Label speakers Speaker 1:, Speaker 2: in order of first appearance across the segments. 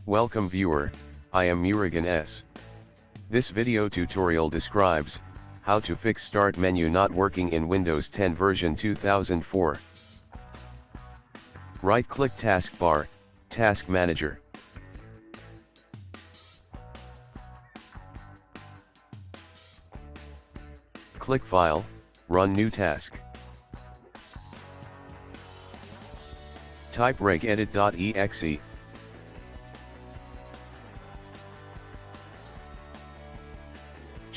Speaker 1: Welcome viewer, I am Murugan S. This video tutorial describes how to fix Start menu not working in Windows 10 version 2004. Right-click Taskbar, Task Manager. Click File, Run New Task. Type regedit.exe.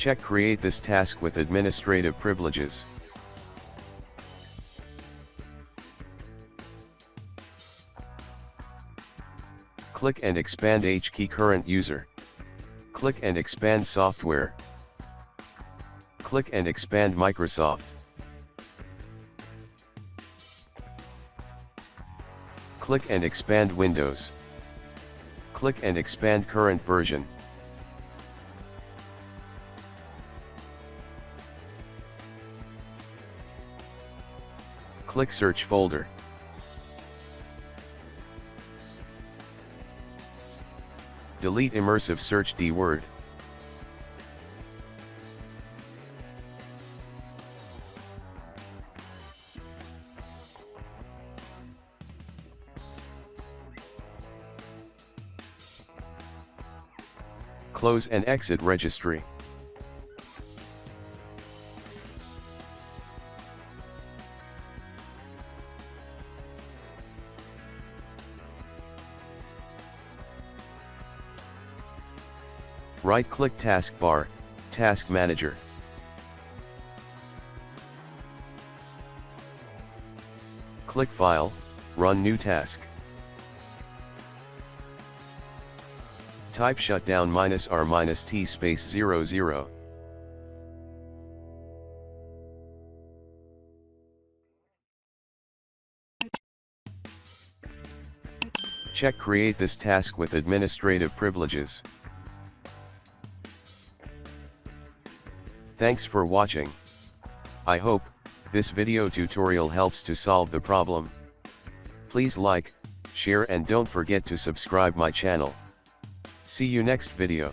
Speaker 1: Check Create this task with administrative privileges. Click and expand HKey Current User. Click and expand Software. Click and expand Microsoft. Click and expand Windows. Click and expand Current Version. Click Search Folder. Delete Immersive Search D-Word. Close and exit registry. Right-click Taskbar, Task Manager. Click File, Run New Task. Type shutdown -R-T space 00. Check Create this task with administrative privileges. Thanks for watching. I hope this video tutorial helps to solve the problem. Please like, share and don't forget to subscribe my channel. See you next video.